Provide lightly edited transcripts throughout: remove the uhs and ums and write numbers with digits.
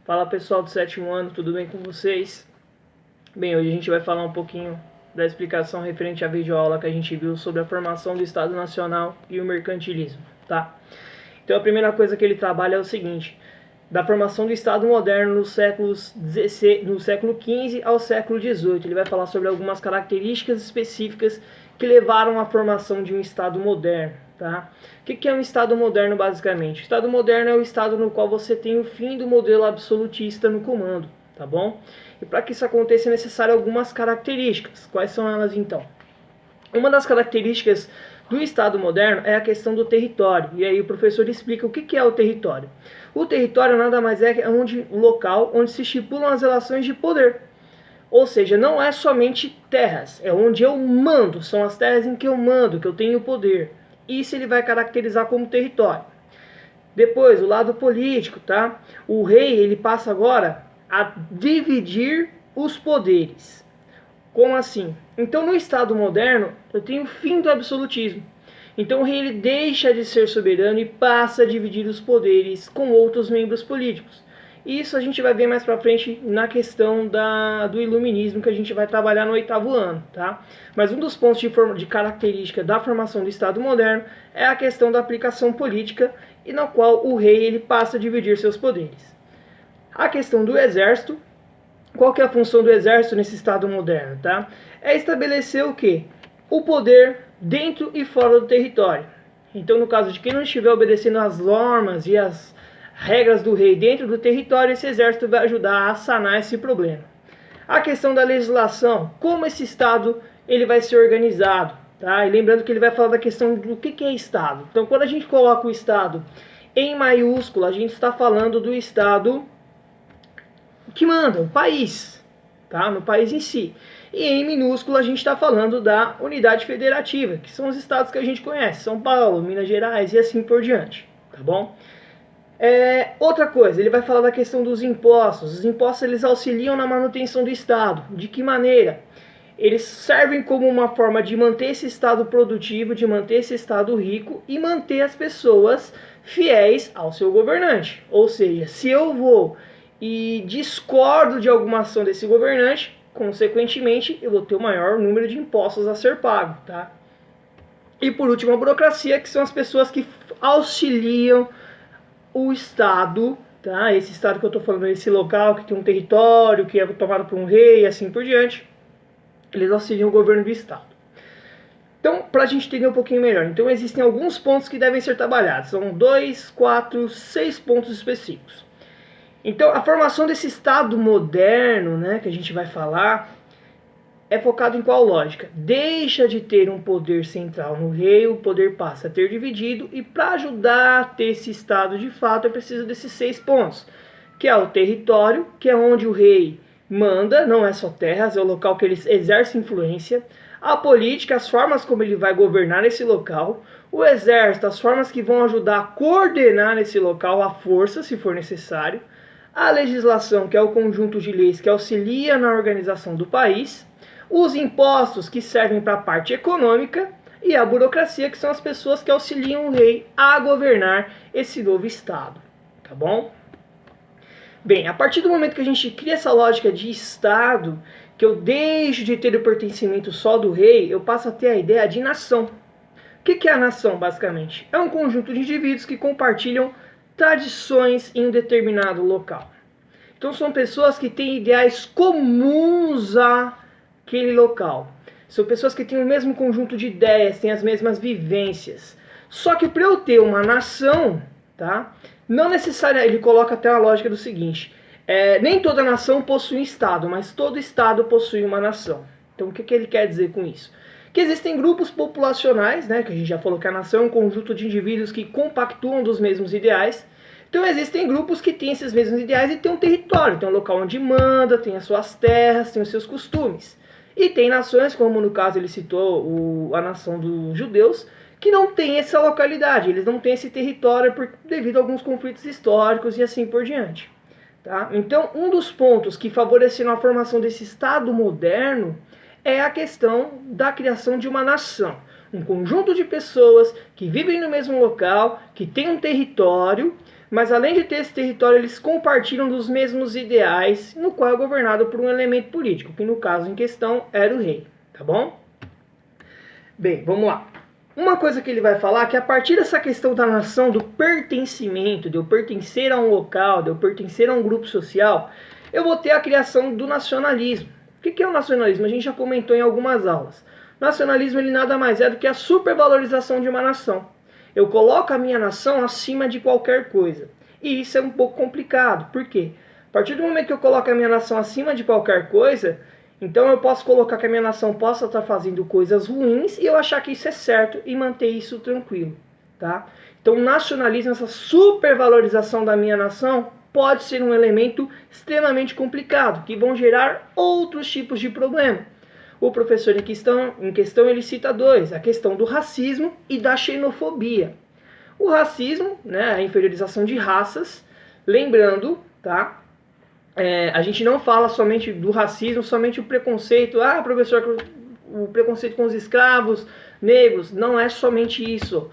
Fala pessoal do sétimo ano, tudo bem com vocês? Bem, hoje a gente vai falar um pouquinho da explicação referente à videoaula que a gente viu sobre a formação do Estado Nacional e o mercantilismo, tá? Então a primeira coisa que ele trabalha é o seguinte: da formação do Estado moderno no século XV ao século XVIII. Ele vai falar sobre algumas características específicas que levaram à formação de um Estado moderno. Tá? O que é um Estado moderno, basicamente? O Estado moderno é o Estado no qual você tem o fim do modelo absolutista no comando, tá bom? E para que isso aconteça é necessário algumas características. Quais são elas, então? Uma das características do Estado moderno é a questão do território. E aí o professor explica o que é o território. O território nada mais é o local onde se estipulam as relações de poder. Ou seja, não é somente terras, é onde eu mando, são as terras em que eu mando, que eu tenho poder. Isso ele vai caracterizar como território. Depois, o lado político, tá? O rei, ele passa agora a dividir os poderes. Como assim? Então, no Estado moderno, eu tenho o fim do absolutismo. Então, o rei ele deixa de ser soberano e passa a dividir os poderes com outros membros políticos. Isso a gente vai ver mais pra frente na questão do iluminismo que a gente vai trabalhar no 8º ano, tá? Mas um dos pontos de característica da formação do Estado moderno é a questão da aplicação política, e na qual o rei ele passa a dividir seus poderes. A questão do exército. Qual que é a função do exército nesse Estado moderno, tá? É estabelecer o quê? O poder dentro e fora do território. Então, no caso de quem não estiver obedecendo às normas e às regras do rei dentro do território, esse exército vai ajudar a sanar esse problema. A questão da legislação, como esse Estado ele vai ser organizado, tá? E lembrando que ele vai falar da questão do que é Estado. Então, quando a gente coloca o Estado em maiúsculo, a gente está falando do Estado que manda, o país, tá? No país em si. E em minúsculo a gente está falando da unidade federativa, que são os estados que a gente conhece, São Paulo, Minas Gerais e assim por diante, tá bom? Outra coisa, ele vai falar da questão dos impostos. Os impostos eles auxiliam na manutenção do Estado. De que maneira? Eles servem como uma forma de manter esse Estado produtivo, de manter esse Estado rico e manter as pessoas fiéis ao seu governante. Ou seja, se eu vou e discordo de alguma ação desse governante, consequentemente eu vou ter o maior número de impostos a ser pago, tá? E por último, a burocracia, que são as pessoas que auxiliam o Estado, tá? Esse Estado que eu estou falando, esse local que tem um território, que é tomado por um rei e assim por diante, eles auxiliam o governo do Estado. Então, para a gente entender um pouquinho melhor, então existem alguns pontos que devem ser trabalhados. São 2, 4, 6 pontos específicos. Então, a formação desse Estado moderno, né, que a gente vai falar, é focado em qual lógica? Deixa de ter um poder central no rei, o poder passa a ter dividido, e para ajudar a ter esse Estado de fato, é preciso desses 6 pontos, que é o território, que é onde o rei manda, não é só terras, é o local que ele exerce influência, a política, as formas como ele vai governar esse local, o exército, as formas que vão ajudar a coordenar esse local, a força, se for necessário, a legislação, que é o conjunto de leis que auxilia na organização do país, os impostos, que servem para a parte econômica, e a burocracia, que são as pessoas que auxiliam o rei a governar esse novo Estado, tá bom? Bem, a partir do momento que a gente cria essa lógica de Estado, que eu deixo de ter o pertencimento só do rei, eu passo a ter a ideia de nação. O que é a nação, basicamente? É um conjunto de indivíduos que compartilham tradições em um determinado local. Então são pessoas que têm ideais comuns àquele local. São pessoas que têm o mesmo conjunto de ideias, têm as mesmas vivências. Só que para eu ter uma nação, tá? Não necessariamente, ele coloca até a lógica do seguinte: nem toda nação possui um Estado, mas todo Estado possui uma nação. Então o que ele quer dizer com isso? Que existem grupos populacionais, né, que a gente já falou que a nação é um conjunto de indivíduos que compactuam dos mesmos ideais. Então existem grupos que têm esses mesmos ideais e têm um território, tem um local onde manda, tem as suas terras, tem os seus costumes. E tem nações, como no caso ele citou a nação dos judeus, que não tem essa localidade, eles não têm esse território devido a alguns conflitos históricos e assim por diante. Tá? Então um dos pontos que favoreceram a formação desse Estado moderno é a questão da criação de uma nação. Um conjunto de pessoas que vivem no mesmo local, que tem um território, mas além de ter esse território, eles compartilham dos mesmos ideais, no qual é governado por um elemento político, que no caso em questão era o rei, tá bom? Bem, vamos lá. Uma coisa que ele vai falar é que a partir dessa questão da nação, do pertencimento, de eu pertencer a um local, de eu pertencer a um grupo social, eu vou ter a criação do nacionalismo. O que é o nacionalismo? A gente já comentou em algumas aulas. O nacionalismo ele nada mais é do que a supervalorização de uma nação. Eu coloco a minha nação acima de qualquer coisa. E isso é um pouco complicado. Por quê? A partir do momento que eu coloco a minha nação acima de qualquer coisa, então eu posso colocar que a minha nação possa estar fazendo coisas ruins e eu achar que isso é certo e manter isso tranquilo, tá? Então o nacionalismo, essa supervalorização da minha nação, pode ser um elemento extremamente complicado, que vão gerar outros tipos de problema. O professor em questão ele cita dois, a questão do racismo e da xenofobia. O racismo, né, a inferiorização de raças, lembrando, tá? A gente não fala somente do racismo, somente o preconceito. Professor, o preconceito com os escravos negros. Não é somente isso.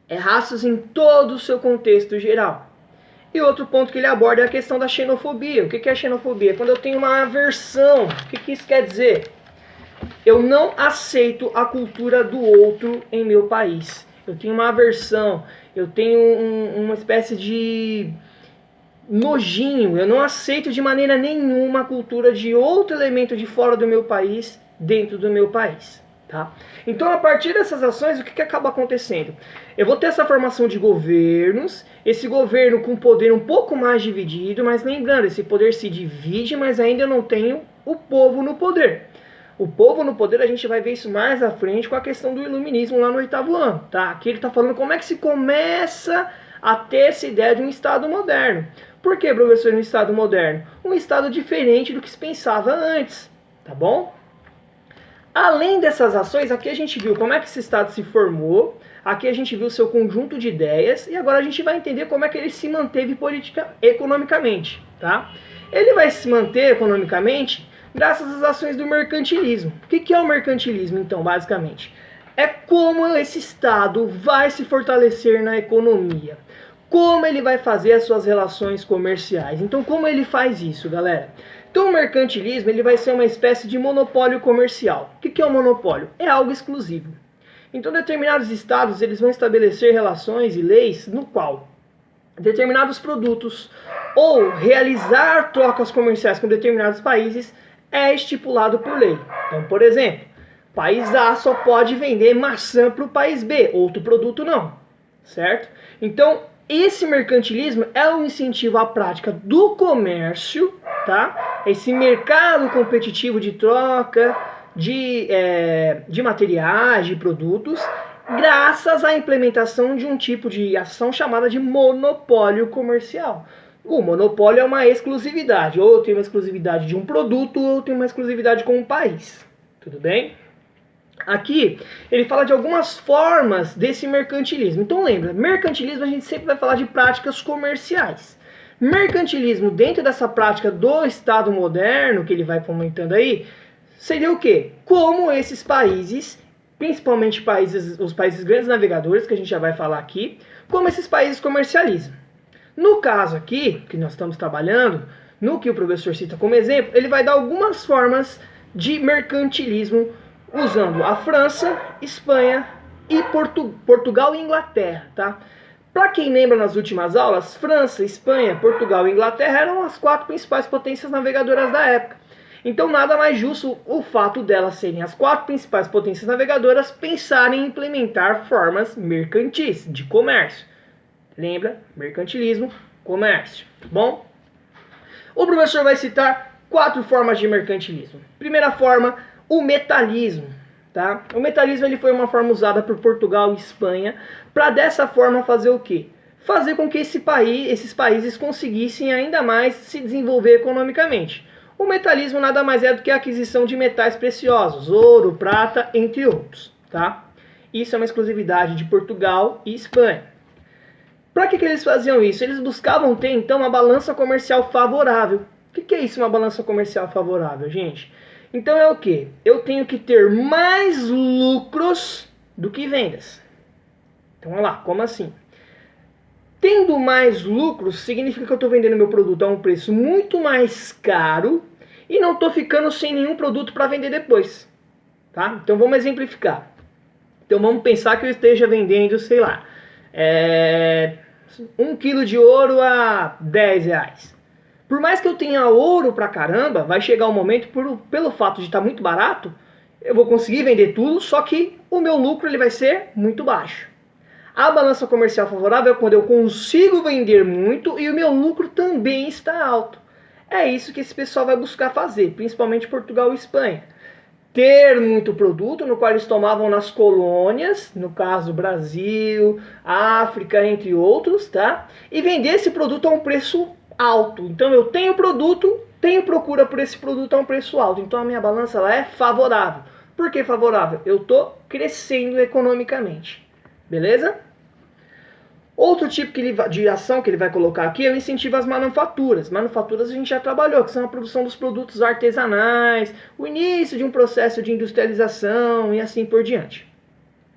É raças em todo o seu contexto geral. E outro ponto que ele aborda é a questão da xenofobia. O que é xenofobia? Quando eu tenho uma aversão. O que isso quer dizer? Eu não aceito a cultura do outro em meu país. Eu tenho uma aversão. Eu tenho uma espécie de nojinho, eu não aceito de maneira nenhuma a cultura de outro elemento de fora do meu país, dentro do meu país, tá? Então, a partir dessas ações, o que acaba acontecendo? Eu vou ter essa formação de governos, esse governo com poder um pouco mais dividido, mas lembrando, esse poder se divide, mas ainda eu não tenho o povo no poder. O povo no poder, a gente vai ver isso mais à frente com a questão do iluminismo lá no 8º ano, tá? Aqui ele está falando como é que se começa a ter essa ideia de um Estado moderno. Por que, professor, um Estado moderno? Um Estado diferente do que se pensava antes, tá bom? Além dessas ações, aqui a gente viu como é que esse Estado se formou, aqui a gente viu o seu conjunto de ideias, e agora a gente vai entender como é que ele se manteve economicamente, tá? Ele vai se manter economicamente graças às ações do mercantilismo. O que é o mercantilismo, então, basicamente? É como esse Estado vai se fortalecer na economia. Como ele vai fazer as suas relações comerciais. Então, como ele faz isso, galera? Então, o mercantilismo ele vai ser uma espécie de monopólio comercial. O que é um monopólio? É algo exclusivo. Então, determinados estados eles vão estabelecer relações e leis no qual determinados produtos ou realizar trocas comerciais com determinados países é estipulado por lei. Então, por exemplo, país A só pode vender maçã para o país B, outro produto não, certo? Então, esse mercantilismo é um incentivo à prática do comércio, tá? Esse mercado competitivo de troca de materiais, de produtos, graças à implementação de um tipo de ação chamada de monopólio comercial. O monopólio é uma exclusividade, ou tem uma exclusividade de um produto, ou tem uma exclusividade com um país. Tudo bem? Aqui, ele fala de algumas formas desse mercantilismo. Então lembra, mercantilismo a gente sempre vai falar de práticas comerciais. Mercantilismo dentro dessa prática do Estado moderno, que ele vai comentando aí, seria o quê? Como esses países, principalmente os países grandes navegadores, que a gente já vai falar aqui, como esses países comercializam. No caso aqui, que nós estamos trabalhando, no que o professor cita como exemplo, ele vai dar algumas formas de mercantilismo usando a França, Espanha e Portugal e Inglaterra, tá? Para quem lembra nas últimas aulas, França, Espanha, Portugal e Inglaterra eram as 4 principais potências navegadoras da época. Então nada mais justo o fato delas serem as 4 principais potências navegadoras pensarem em implementar formas mercantis, de comércio. Lembra? Mercantilismo, comércio. Bom? O professor vai citar 4 formas de mercantilismo. Primeira forma, o metalismo, tá? O metalismo ele foi uma forma usada por Portugal e Espanha para dessa forma fazer o quê? Fazer com que esses países conseguissem ainda mais se desenvolver economicamente. O metalismo nada mais é do que a aquisição de metais preciosos, ouro, prata, entre outros, tá? Isso é uma exclusividade de Portugal e Espanha. Para que eles faziam isso? Eles buscavam ter então uma balança comercial favorável. O que é isso, uma balança comercial favorável, gente? Então é o que? Eu tenho que ter mais lucros do que vendas. Então olha lá, como assim? Tendo mais lucros, significa que eu estou vendendo meu produto a um preço muito mais caro e não estou ficando sem nenhum produto para vender depois. Tá? Então vamos exemplificar. Então vamos pensar que eu esteja vendendo, sei lá, 1 quilo de ouro a R$10. Por mais que eu tenha ouro pra caramba, vai chegar um momento, pelo fato de estar muito barato, eu vou conseguir vender tudo, só que o meu lucro ele vai ser muito baixo. A balança comercial favorável é quando eu consigo vender muito e o meu lucro também está alto. É isso que esse pessoal vai buscar fazer, principalmente Portugal e Espanha. Ter muito produto, no qual eles tomavam nas colônias, no caso Brasil, África, entre outros, tá? E vender esse produto a um preço alto. Então eu tenho produto, tenho procura por esse produto a um preço alto. Então a minha balança ela é favorável. Por que favorável? Eu estou crescendo economicamente. Beleza? Outro tipo de ação que ele vai colocar aqui é o incentivo às manufaturas. Manufaturas a gente já trabalhou, que são a produção dos produtos artesanais, o início de um processo de industrialização e assim por diante.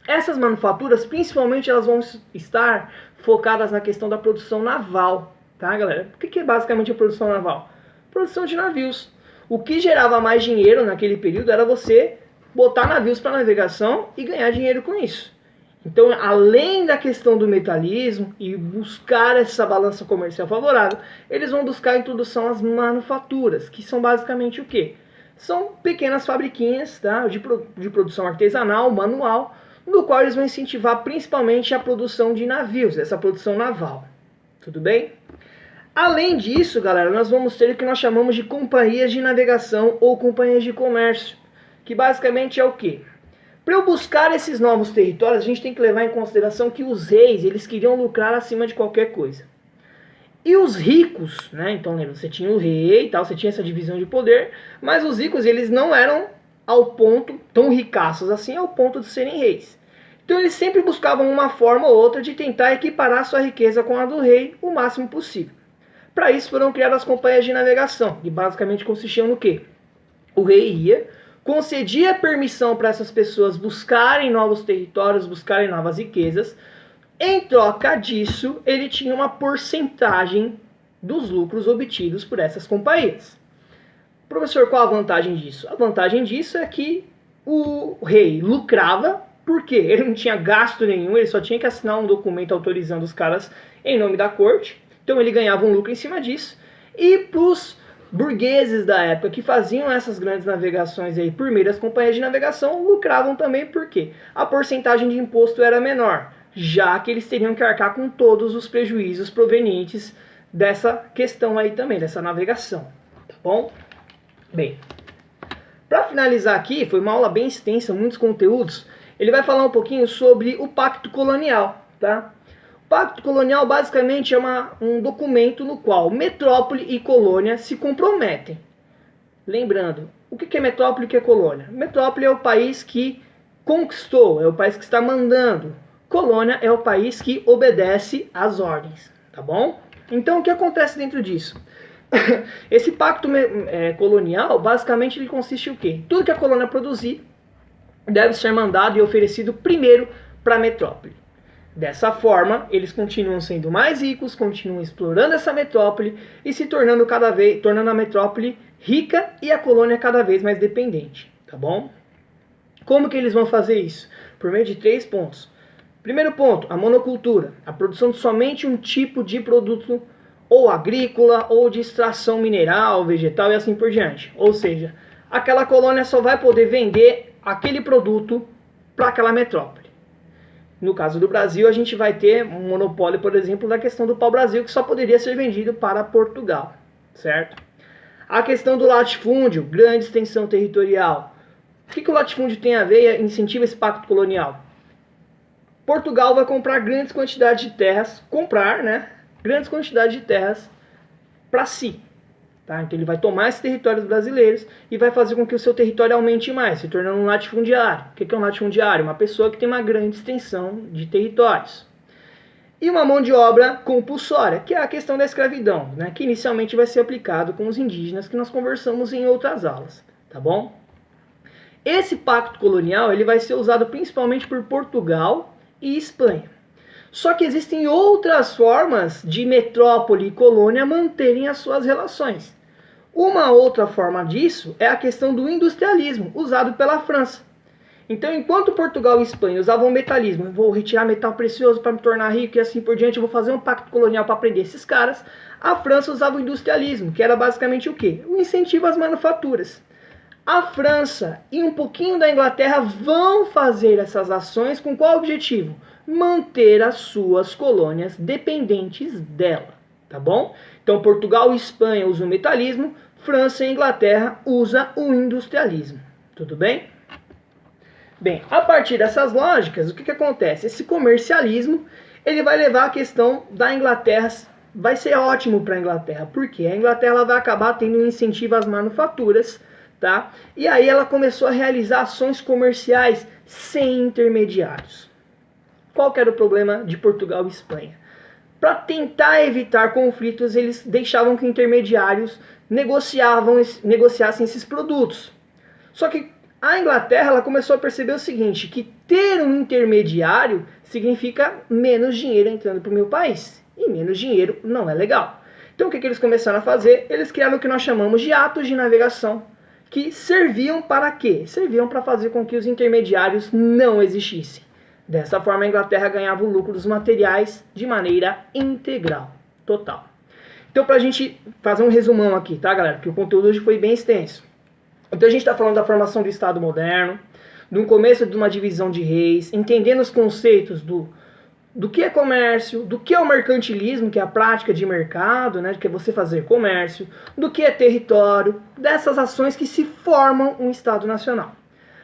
Essas manufaturas, principalmente, elas vão estar focadas na questão da produção naval, tá, galera? O que é basicamente a produção naval? Produção de navios. O que gerava mais dinheiro naquele período era você botar navios para navegação e ganhar dinheiro com isso. Então, além da questão do metalismo e buscar essa balança comercial favorável, eles vão buscar a introdução às manufaturas, que são basicamente o quê? São pequenas fabriquinhas, tá, de produção artesanal, manual, no qual eles vão incentivar principalmente a produção de navios, essa produção naval. Tudo bem? Além disso, galera, nós vamos ter o que nós chamamos de companhias de navegação ou companhias de comércio, que basicamente é o quê? Para eu buscar esses novos territórios, a gente tem que levar em consideração que os reis, eles queriam lucrar acima de qualquer coisa. E os ricos, né? Então lembra, você tinha o rei e tal, você tinha essa divisão de poder, mas os ricos, eles não eram ao ponto, tão ricaços assim, ao ponto de serem reis. Então eles sempre buscavam uma forma ou outra de tentar equiparar sua riqueza com a do rei o máximo possível. Para isso foram criadas as companhias de navegação, que basicamente consistiam no quê? O rei ia, concedia permissão para essas pessoas buscarem novos territórios, buscarem novas riquezas. Em troca disso, ele tinha uma porcentagem dos lucros obtidos por essas companhias. Professor, qual a vantagem disso? A vantagem disso é que o rei lucrava, porque ele não tinha gasto nenhum, ele só tinha que assinar um documento autorizando os caras em nome da corte. Então ele ganhava um lucro em cima disso. E para os burgueses da época que faziam essas grandes navegações aí por meio das companhias de navegação lucravam também, porque a porcentagem de imposto era menor, já que eles teriam que arcar com todos os prejuízos provenientes dessa questão aí também, dessa navegação, tá bom? Bem, para finalizar aqui, foi uma aula bem extensa, muitos conteúdos, ele vai falar um pouquinho sobre o Pacto Colonial, tá? O Pacto Colonial basicamente é um documento no qual metrópole e colônia se comprometem. Lembrando, o que é metrópole e o que é colônia? Metrópole é o país que conquistou, é o país que está mandando. Colônia é o país que obedece às ordens, tá bom? Então o que acontece dentro disso? Esse pacto colonial, basicamente ele consiste em o quê? Tudo que a colônia produzir deve ser mandado e oferecido primeiro para a metrópole. Dessa forma, eles continuam sendo mais ricos, continuam explorando essa metrópole e se tornando tornando a metrópole rica e a colônia cada vez mais dependente, tá bom? Como que eles vão fazer isso? Por meio de 3 pontos. Primeiro ponto, a monocultura, a produção de somente um tipo de produto ou agrícola ou de extração mineral, vegetal e assim por diante. Ou seja, aquela colônia só vai poder vender aquele produto para aquela metrópole. No caso do Brasil, a gente vai ter um monopólio, por exemplo, da questão do pau-brasil, que só poderia ser vendido para Portugal, certo? A questão do latifúndio, grande extensão territorial. O que o latifúndio tem a ver e incentiva esse pacto colonial? Portugal vai comprar grandes quantidades de terras, grandes quantidades de terras para si. Tá? Então ele vai tomar esses territórios brasileiros e vai fazer com que o seu território aumente mais, se tornando um latifundiário. O que é um latifundiário? Uma pessoa que tem uma grande extensão de territórios. E uma mão de obra compulsória, que é a questão da escravidão, né? Que inicialmente vai ser aplicado com os indígenas, que nós conversamos em outras aulas. Tá bom? Esse pacto colonial ele vai ser usado principalmente por Portugal e Espanha. Só que existem outras formas de metrópole e colônia manterem as suas relações. Uma outra forma disso é a questão do industrialismo, usado pela França. Então, enquanto Portugal e Espanha usavam o metalismo, vou retirar metal precioso para me tornar rico e assim por diante, eu vou fazer um pacto colonial para prender esses caras, a França usava o industrialismo, que era basicamente o quê? O incentivo às manufaturas. A França e um pouquinho da Inglaterra vão fazer essas ações com qual objetivo? Manter as suas colônias dependentes dela, tá bom? Então, Portugal e Espanha usam o metalismo, França e Inglaterra usam o industrialismo, tudo bem? Bem, a partir dessas lógicas, o que acontece? Esse comercialismo, ele vai levar a questão da Inglaterra, vai ser ótimo para a Inglaterra, porque a Inglaterra vai acabar tendo um incentivo às manufaturas, tá? E aí ela começou a realizar ações comerciais sem intermediários. Qual que era o problema de Portugal e Espanha? Para tentar evitar conflitos, eles deixavam que intermediários negociassem esses produtos. Só que a Inglaterra ela começou a perceber o seguinte, que ter um intermediário significa menos dinheiro entrando para o meu país. E menos dinheiro não é legal. Então o que eles começaram a fazer? Eles criaram o que nós chamamos de atos de navegação, que serviam para quê? Serviam para fazer com que os intermediários não existissem. Dessa forma, a Inglaterra ganhava o lucro dos materiais de maneira integral, total. Então, para a gente fazer um resumão aqui, tá, galera? Porque o conteúdo hoje foi bem extenso. Então, a gente está falando da formação do Estado moderno, do começo de uma divisão de reis, entendendo os conceitos do que é comércio, do que é o mercantilismo, que é a prática de mercado, né, que é você fazer comércio, do que é território, dessas ações que se formam um Estado nacional.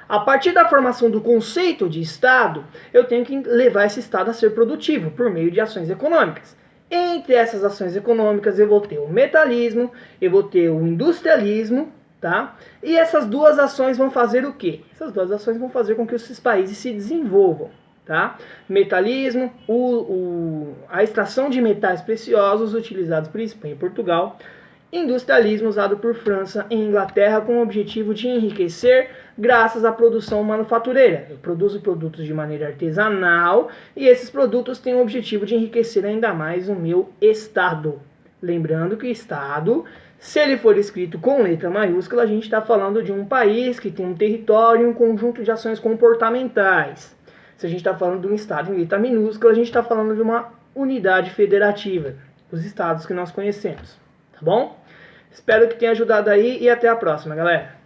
A partir da formação do conceito de Estado, eu tenho que levar esse Estado a ser produtivo por meio de ações econômicas. Entre essas ações econômicas eu vou ter o metalismo, eu vou ter o industrialismo, tá? E essas duas ações vão fazer o quê? Essas duas ações vão fazer com que esses países se desenvolvam, tá? Metalismo, a extração de metais preciosos utilizados por Espanha e Portugal. Industrialismo usado por França e Inglaterra com o objetivo de enriquecer graças à produção manufatureira. Eu produzo produtos de maneira artesanal e esses produtos têm o objetivo de enriquecer ainda mais o meu Estado. Lembrando que Estado, se ele for escrito com letra maiúscula, a gente está falando de um país que tem um território e um conjunto de ações comportamentais. Se a gente está falando de um Estado em letra minúscula, a gente está falando de uma unidade federativa, os estados que nós conhecemos. Tá bom? Espero que tenha ajudado aí e até a próxima, galera.